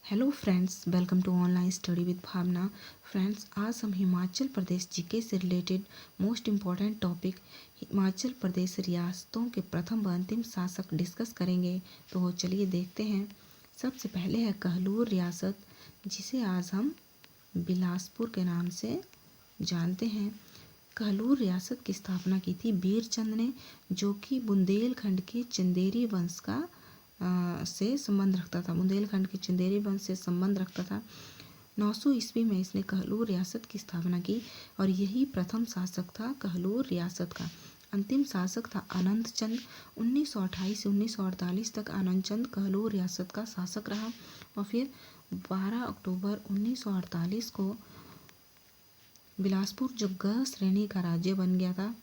Hello friends, welcome to online study with Bhavna. Friends, आज हम Himachal Pradesh GK से related most important topic Himachal Pradesh रियासतों के प्रथम व अंतिम शासक डिस्कस करेंगे। तो चलिए देखते हैं। सबसे पहले है कहलूर रियासत, जिसे आज हम बिलासपुर के नाम से जानते हैं। कहलूर रियासत की स्थापना की थी बीरचंद ने, जो कि बुंदेलखंड के चंदेरी वंश का से संबंध रखता था। बुंदेलखंड के चंदेरी वंश से संबंध रखता था। 900 ईस्वी में इसने कहलूर रियासत की स्थापना की और यही प्रथम शासक था कहलूर रियासत का। अंतिम शासक था अनंत चंद। 1928 से 1948 तक अनंत चंद कहलूर रियासत का शासक रहा और फिर 12 अक्टूबर 1948 को बिलासपुर जो ग श्रेणी का राज्य बन गया था,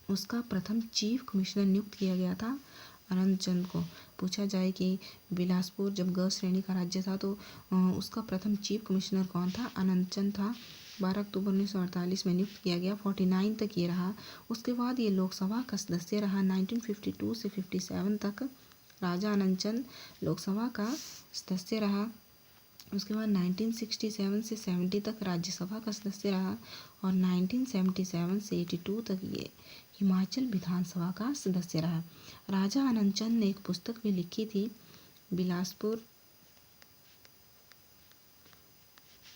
उसका प्रथम चीफ कमिश्नर नियुक्त किया गया था अनंत चंद को। पूछा जाए कि बिलासपुर जब ग श्रेणी का राज्य था तो उसका प्रथम चीफ कमिश्नर कौन था? अनंत चंद था। 12 अक्टूबर 1948 में नियुक्त किया गया। 49 तक ये रहा। उसके बाद ये लोकसभा का सदस्य रहा। 1952 से 57 तक राजा अनंत चंद लोकसभा का सदस्य रहा। उसके बाद 1967 से 70 तक राज्यसभा का सदस्य रहा और 1977 से 82 तक ये हिमाचल विधानसभा का सदस्य रहा। राजा आनंद चंद ने एक पुस्तक भी लिखी थी, बिलासपुर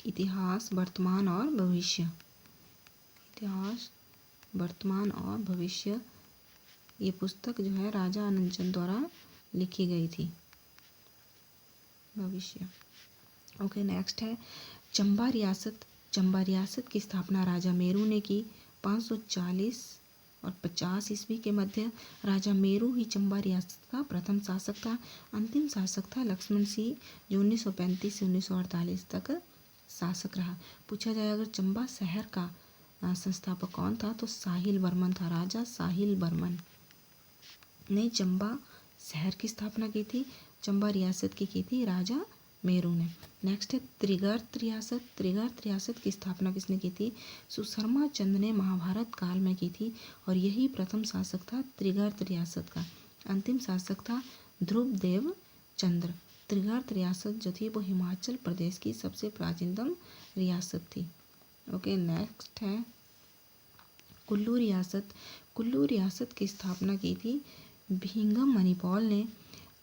इतिहास, वर्तमान और भविष्य। इतिहास, वर्तमान और भविष्य, ये पुस्तक जो है राजा आनंद चंद द्वारा लिखी गई थी। भविष्य। ओके, नेक्स्ट है चंबा रियासत। चंबा रियासत की स्थापना राजा मेरू ने की। 540 और 50 ईस्वी के मध्य राजा मेरू ही चंबा रियासत का प्रथम शासक था। अंतिम शासक था लक्ष्मण सिंह, जो 1935 से 1948 तक शासक रहा। पूछा जाए अगर चंबा शहर का संस्थापक कौन था, तो साहिल वर्मन था। राजा साहिल वर्मन ने चंबा शहर की स्थापना की थी। चंबा रियासत की थी राजा मेरू ने। नेक्स्ट है त्रिगर्त रियासत। त्रिगर्त रियासत की स्थापना किसने की थी? सुशर्मा चंद ने महाभारत काल में की थी और यही प्रथम शासक था त्रिगर्त रियासत का। अंतिम शासक था ध्रुवदेव चंद्र। त्रिगर्त रियासत जो थी वो हिमाचल प्रदेश की सबसे प्राचीनतम रियासत थी। ओके, नेक्स्ट है कुल्लू रियासत। कुल्लू रियासत की स्थापना की थी भींगम मणिपाल ने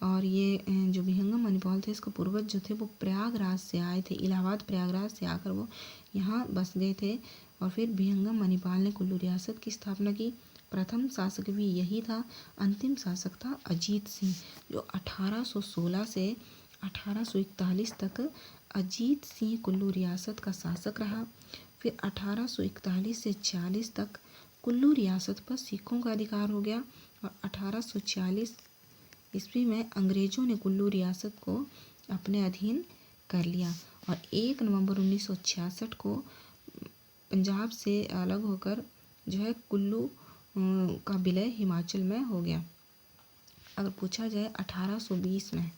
और ये जो भींगम मणिपाल थे, इसका पूर्वज जो थे वो प्रयागराज से आए थे। इलाहाबाद प्रयागराज से आकर वो यहाँ बस गए थे और फिर भींगम मणिपाल ने कुल्लू रियासत की स्थापना की। प्रथम शासक भी यही था। अंतिम शासक था अजीत सिंह, जो 1816 से 1841 तक अजीत सिंह कुल्लू रियासत का शासक रहा। फिर 1841 से 46 तक कुल्लू रियासत पर सिखों का अधिकार हो गया और 1846 ईस्वी में अंग्रेजों ने कुल्लू रियासत को अपने अधीन कर लिया और 1 नवंबर 1966 को पंजाब से अलग होकर जो है कुल्लू का विलय हिमाचल में हो गया। अगर पूछा जाए 1820 में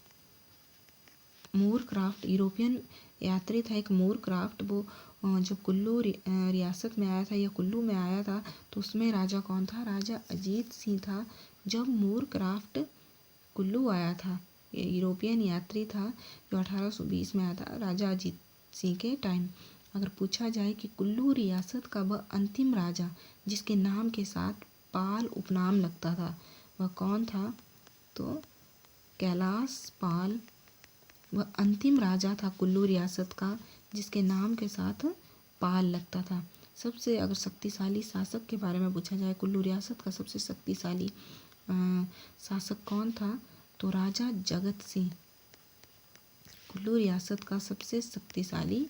मूर क्राफ्ट, यूरोपियन यात्री था एक मूर क्राफ्ट, वो जब कुल्लू रियासत में आया था या कुल्लू में आया था तो उसमें राजा कौन था? राजा अजीत सिंह था। जब मूर क्राफ्ट कुल्लू आया था, ये यूरोपियन यात्री था जो 1820 में आया था राजा अजीत सिंह के टाइम। अगर पूछा जाए कि कुल्लू रियासत का वह अंतिम राजा जिसके नाम के साथ पाल उपनाम लगता था, वह कौन था? तो कैलाश पाल वह अंतिम राजा था कुल्लू रियासत का जिसके नाम के साथ पाल लगता था। सबसे अगर शक्तिशाली शासक के बारे में पूछा जाए, कुल्लू रियासत का सबसे शक्तिशाली शासक कौन था? तो राजा जगत सिंह कुल्लू रियासत का सबसे शक्तिशाली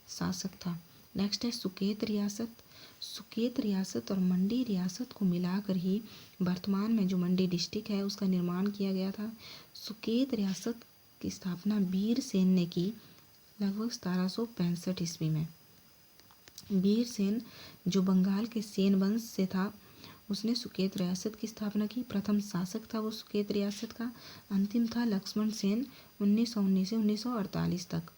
शासक था। नेक्स्ट है सुकेत रियासत। सुकेत रियासत और मंडी रियासत को मिलाकर ही वर्तमान में जो मंडी डिस्ट्रिक्ट है उसका निर्माण किया गया था। सुकेत रियासत की स्थापना वीर सेन ने की लगभग 1765 ईस्वी में। वीर सेन जो बंगाल के सेन वंश से था, उसने सुकेत रियासत की स्थापना की। प्रथम शासक था वो सुकेत रियासत का। अंतिम था लक्ष्मण सेन 1919 से 1948 तक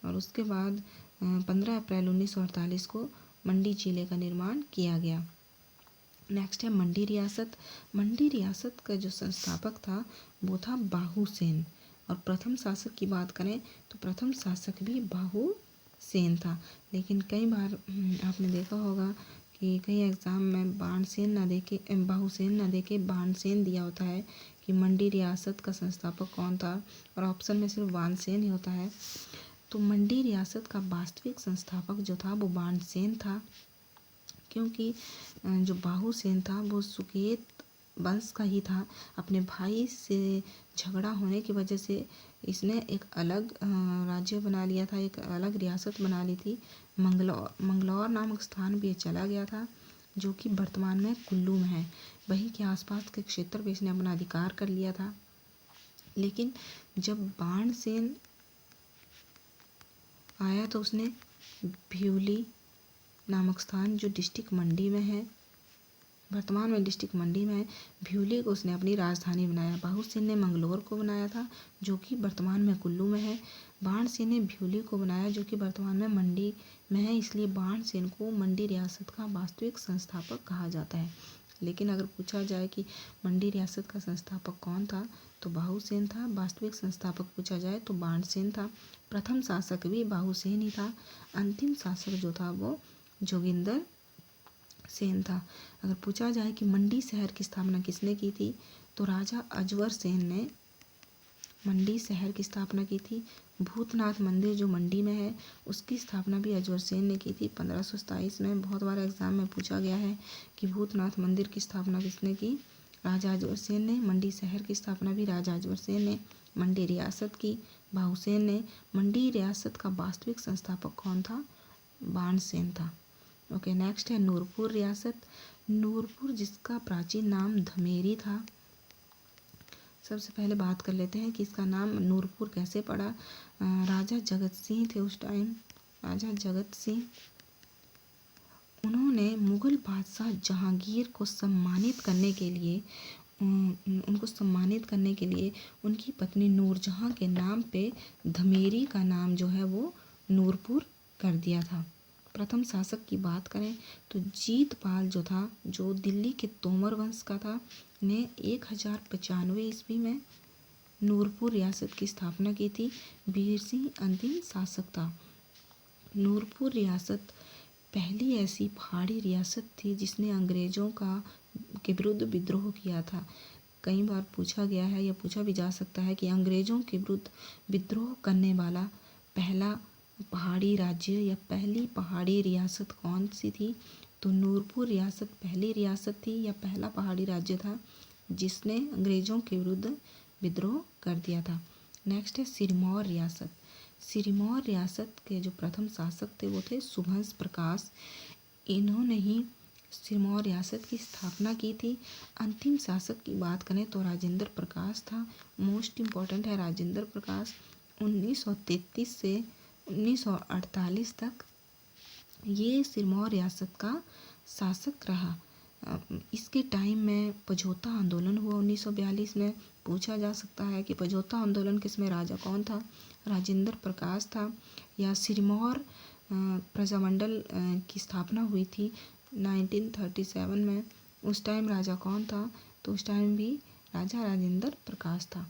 और उसके बाद 15 अप्रैल 1948 को मंडी जिले का निर्माण किया गया। नेक्स्ट है मंडी रियासत। मंडी रियासत का जो संस्थापक था वो था बाहू सेन। और प्रथम शासक की बात करें तो प्रथम शासक भी बाहुसेन था। लेकिन कई बार आपने देखा होगा कि कई एग्ज़ाम में बाहुसेन ना देके बाणसेन दिया होता है कि मंडी रियासत का संस्थापक कौन था, और ऑप्शन में सिर्फ बाणसेन ही होता है। तो मंडी रियासत का वास्तविक संस्थापक जो था वो बाणसेन था, क्योंकि जो बाहुसेन था वो सुकेत वंश का ही था। अपने भाई से झगड़ा होने की वजह से इसने एक अलग राज्य बना लिया था, एक अलग रियासत बना ली थी। मंगलौर नामक स्थान भी चला गया था, जो कि वर्तमान में कुल्लू में है। वहीं के आसपास के क्षेत्र पे इसने अपना अधिकार कर लिया था। लेकिन जब बाणसेन आया तो उसने भ्यूली नामक स्थान, जो डिस्ट्रिक्ट मंडी में है, वर्तमान में डिस्ट्रिक्ट मंडी में है, भ्यूली को उसने अपनी राजधानी बनाया। बाहुसेन ने मंगलौर को बनाया था, जो कि वर्तमान में कुल्लू में है। बाणसेन ने भ्यूली को बनाया, जो कि वर्तमान में मंडी में है। इसलिए बाणसेन को मंडी रियासत का वास्तविक संस्थापक कहा जाता है। लेकिन अगर पूछा जाए कि मंडी रियासत का संस्थापक कौन था, तो बाहुसेन था। वास्तविक संस्थापक पूछा जाए तो बाणसेन था। प्रथम शासक भी बाहुसेन ही था। अंतिम शासक जो था वो जोगिंदर सेन था। अगर पूछा जाए कि मंडी शहर की स्थापना किसने की थी, तो राजा अजवर सेन ने मंडी शहर की स्थापना की थी। भूतनाथ मंदिर जो मंडी में है, उसकी स्थापना भी अजवर सेन ने की थी 1527 में। बहुत बार एग्जाम में पूछा गया है कि भूतनाथ मंदिर की स्थापना किसने की, राजा अजवर सेन ने। मंडी शहर की स्थापना भी राजा अजवर सेन ने। मंडी रियासत की बाहुसेन ने। मंडी रियासत का वास्तविक संस्थापक कौन था, बाणसेन था। ओके, नेक्स्ट है नूरपुर रियासत। नूरपुर जिसका प्राचीन नाम धमेरी था। सबसे पहले बात कर लेते हैं कि इसका नाम नूरपुर कैसे पड़ा। राजा जगत सिंह थे उस टाइम, राजा जगत सिंह। उन्होंने मुगल बादशाह जहांगीर को सम्मानित करने के लिए उनकी पत्नी नूरजहां के नाम पे धमेरी का नाम जो है वो नूरपुर कर दिया था। प्रथम शासक की बात करें तो जीतपाल जो था, जो दिल्ली के तोमर वंश का था, ने 1095 ईस्वी में नूरपुर रियासत की स्थापना की थी। वीर सिंह अंतिम शासक था। नूरपुर रियासत पहली ऐसी पहाड़ी रियासत थी जिसने अंग्रेजों के विरुद्ध विद्रोह किया था। कई बार पूछा गया है या पूछा भी जा सकता है कि अंग्रेजों के विरुद्ध विद्रोह करने वाला पहला पहाड़ी राज्य या पहली पहाड़ी रियासत कौन सी थी, तो नूरपुर रियासत पहली रियासत थी या पहला पहाड़ी राज्य था जिसने अंग्रेजों के विरुद्ध विद्रोह कर दिया था। नेक्स्ट है सिरमौर रियासत। सिरमौर रियासत के जो प्रथम शासक थे वो थे सुभंस प्रकाश। इन्होंने ही सिरमौर रियासत की स्थापना की थी। अंतिम शासक की बात करें तो राजेंद्र प्रकाश था। मोस्ट इम्पॉर्टेंट है राजेंद्र प्रकाश। 1933 से 1948 तक ये सिरमौर रियासत का शासक रहा। इसके टाइम में पझोता आंदोलन हुआ 1942 में। पूछा जा सकता है कि पझोता आंदोलन किसमें राजा कौन था, राजेंद्र प्रकाश था। या सिरमौर प्रजामंडल की स्थापना हुई थी 1937 में, उस टाइम राजा कौन था, तो उस टाइम भी राजा राजेंद्र प्रकाश था।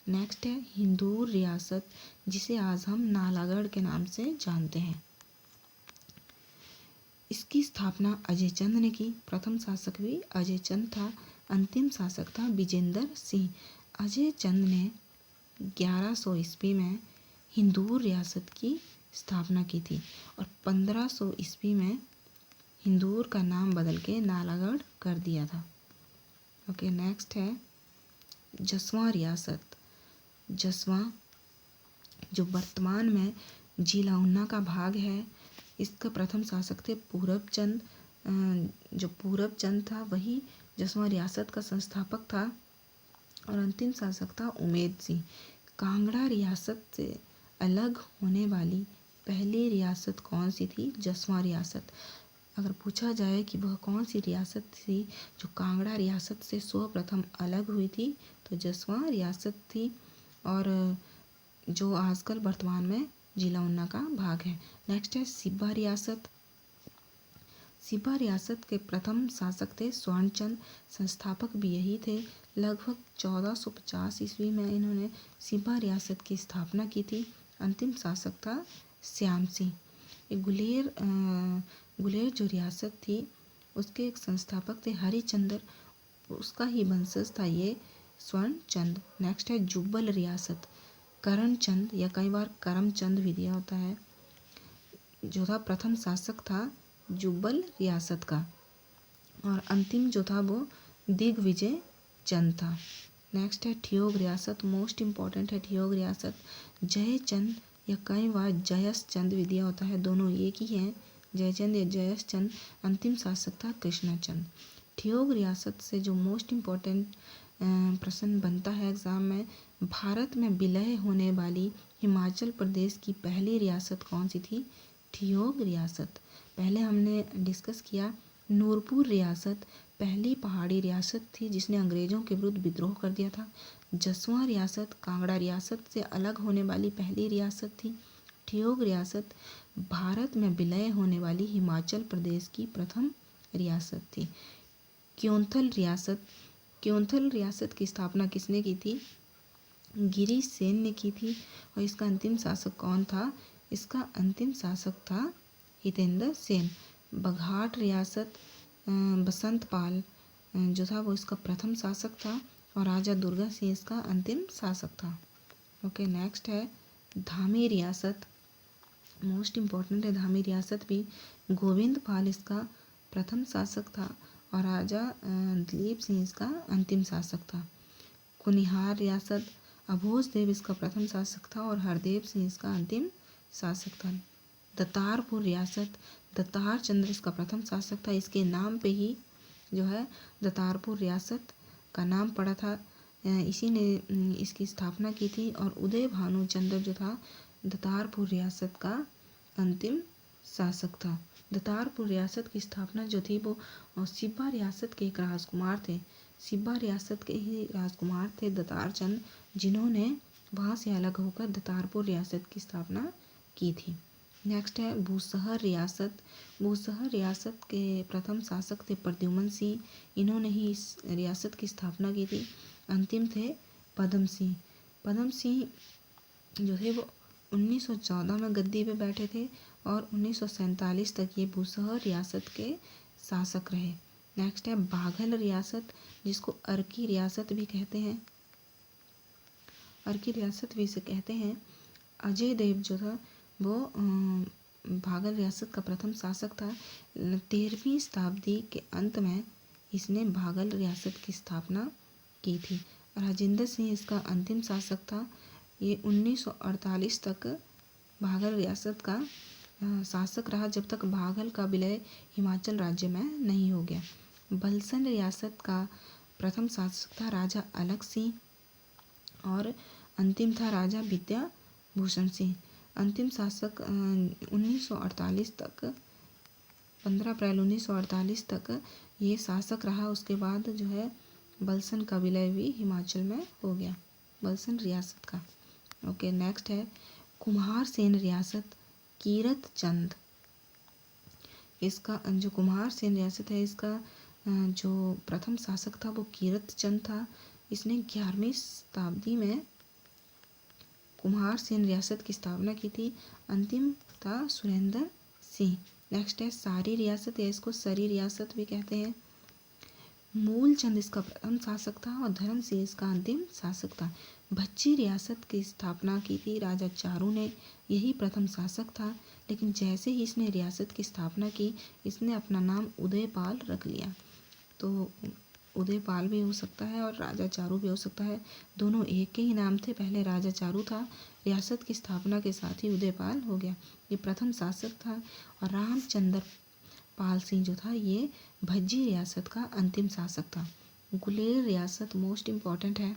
नेक्स्ट है हिंदूर रियासत, जिसे आज हम नालागढ़ के नाम से जानते हैं। इसकी स्थापना अजय चंद ने की। प्रथम शासक भी अजय चंद था। अंतिम शासक था विजेंद्र सिंह। अजय चंद ने 1100 ईस्वी में हिंदूर रियासत की स्थापना की थी और 1500 ईस्वी में हिंदूर का नाम बदल के नालागढ़ कर दिया था। ओके, नेक्स्ट है जसवां रियासत। जसवां जो वर्तमान में जिला ऊना का भाग है, इसका प्रथम शासक थे पूरब चंद। जो पूरब चंद था वही जसवां रियासत का संस्थापक था और अंतिम शासक था उमेद सिंह। कांगड़ा रियासत से अलग होने वाली पहली रियासत कौन सी थी, जसवां रियासत। अगर पूछा जाए कि वह कौन सी रियासत थी जो कांगड़ा रियासत से सर्वप्रथम अलग हुई थी, तो जसवां रियासत थी, और जो आजकल वर्तमान में जिला ऊना का भाग है। नेक्स्ट है सिब्बा रियासत। सिब्बा रियासत के प्रथम शासक थे स्वर्णचंद, संस्थापक भी यही थे। लगभग 1450 ईस्वी में इन्होंने सिबा रियासत की स्थापना की थी। अंतिम शासक था श्याम सिंह। गुलेर जो रियासत थी उसके एक संस्थापक थे हरिचंद्र, उसका ही वंशज था ये स्वर्ण चंद। नेक्स्ट है जुब्बल रियासत। करणचंद या कई बार करमचंद भी दिया होता है, जो था प्रथम शासक था जुब्बल रियासत का, और अंतिम जो था वो दिग्विजय चंद था। नेक्स्ट है ठियोग रियासत। मोस्ट इम्पॉर्टेंट है ठियोग रियासत। जयचंद या कई बार जयस चंद भी दिया होता है, दोनों एक ही हैं, जयचंद या जयस चंद। अंतिम शासक था कृष्णचंद। ठियोग रियासत से जो मोस्ट इम्पॉर्टेंट प्रश्न बनता है एग्जाम में, भारत में विलय होने वाली हिमाचल प्रदेश की पहली रियासत कौन सी थी? ठियोग रियासत। पहले हमने डिस्कस किया नूरपुर रियासत पहली पहाड़ी रियासत थी जिसने अंग्रेजों के विरुद्ध विद्रोह कर दिया था। जसवां रियासत कांगड़ा रियासत से अलग होने वाली पहली रियासत थी। ठियोग रियासत भारत में विलय होने वाली हिमाचल प्रदेश की प्रथम रियासत थी। क्योंथल रियासत की स्थापना किसने की थी? गिरी सेन ने की थी। और इसका अंतिम शासक कौन था? इसका अंतिम शासक था हितेंद्र सेन। बघाट रियासत बसंत पाल जो था वो इसका प्रथम शासक था, और राजा दुर्गा सिंह इसका अंतिम शासक था। ओके, नेक्स्ट है धामी रियासत। मोस्ट इम्पॉर्टेंट है धामी रियासत भी। गोविंद पाल इसका प्रथम शासक था, और राजा दिलीप सिंह इसका अंतिम शासक था। कुनिहार रियासत अभोज देव इसका प्रथम शासक था, और हरदेव सिंह इसका अंतिम शासक था। दतारपुर रियासत दतार चंद्र इसका प्रथम शासक था। इसके नाम पे ही जो है दतारपुर रियासत का नाम पड़ा था। इसी ने इसकी स्थापना की थी, और उदय भानु चंद्र जो था दतारपुर रियासत का अंतिम शासक था। दतारपुर रियासत की स्थापना जो थी वो सिब्बा रियासत के एक राजकुमार थे। सिब्बा रियासत के ही राजकुमार थे दतार चंद, जिन्होंने वहाँ से अलग होकर दतारपुर रियासत की स्थापना की थी। नेक्स्ट है बूसहर रियासत। बूसहर रियासत के प्रथम शासक थे प्रद्युमन सिंह, इन्होंने ही इस रियासत की स्थापना की थी। अंतिम थे पदम सिंह। पदम सिंह जो थे वो 1914 में गद्दी पे बैठे थे, और 1947 तक ये बूसहर रियासत के शासक रहे। नेक्स्ट है बाघल रियासत, जिसको अर्की रियासत भी कहते हैं। अर्की रियासत भी इसे कहते हैं। अजय देव जो था वो बाघल रियासत का प्रथम शासक था। 13वीं शताब्दी के अंत में इसने बाघल रियासत की स्थापना की थी। राजेंद्र सिंह इसका अंतिम शासक था। ये 1948 तक बाघल रियासत का शासक रहा, जब तक बाघल का विलय हिमाचल राज्य में नहीं हो गया। बलसन रियासत का प्रथम शासक था राजा अलग सिंह, और अंतिम था राजा विद्या भूषण सिंह। अंतिम शासक 1948 तक 15 अप्रैल 1948 तक ये शासक रहा। उसके बाद जो है बलसन का विलय भी हिमाचल में हो गया, बलसन रियासत का। ओके, नेक्स्ट है कुम्हार सेन रियासत। कीरत चंद इसका जो कुम्हार सेन रियासत है इसका जो प्रथम शासक था वो कीरत चंद था। इसने 11वीं शताब्दी में कुम्हार सेन रियासत की स्थापना की थी। अंतिम था सुरेंद्र सिंह। नेक्स्ट है सारी रियासत, या इसको सरी रियासत भी कहते हैं। मूल चंद इसका प्रथम शासक था, और धर्म सिंह इसका अंतिम शासक था। भज्जी रियासत की स्थापना की थी राजा चारू ने, यही प्रथम शासक था। लेकिन जैसे ही इसने रियासत की स्थापना की, इसने अपना नाम उदयपाल रख लिया। तो उदयपाल भी हो सकता है और राजा चारू भी हो सकता है, दोनों एक के ही नाम थे। पहले राजा चारू था, रियासत की स्थापना के साथ ही उदयपाल हो गया, ये प्रथम शासक था। और रामचंद्र पाल सिंह जो था ये भज्जी रियासत का अंतिम शासक था। गुलेर रियासत मोस्ट इम्पॉर्टेंट है।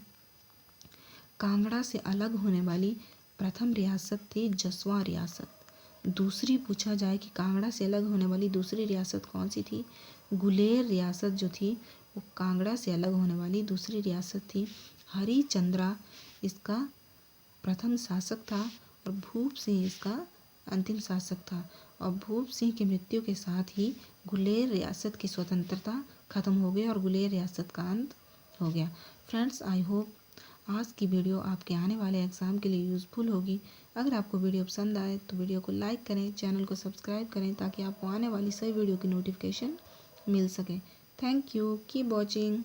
कांगड़ा से अलग होने वाली प्रथम रियासत थी जसवां रियासत। दूसरी पूछा जाए कि कांगड़ा से अलग होने वाली दूसरी रियासत कौन सी थी, गुलेर रियासत जो थी वो कांगड़ा से अलग होने वाली दूसरी रियासत थी। हरिचंद्रा इसका प्रथम शासक था, और भूप सिंह इसका अंतिम शासक था। और भूप सिंह की मृत्यु के साथ ही गुलेर रियासत की स्वतंत्रता खत्म हो गई और गुलेर रियासत का अंत हो गया। फ्रेंड्स, आई होप आज की वीडियो आपके आने वाले एग्ज़ाम के लिए यूज़फुल होगी। अगर आपको वीडियो पसंद आए तो वीडियो को लाइक करें, चैनल को सब्सक्राइब करें ताकि आपको आने वाली सभी वीडियो की नोटिफिकेशन मिल सके। Thank you, keep watching.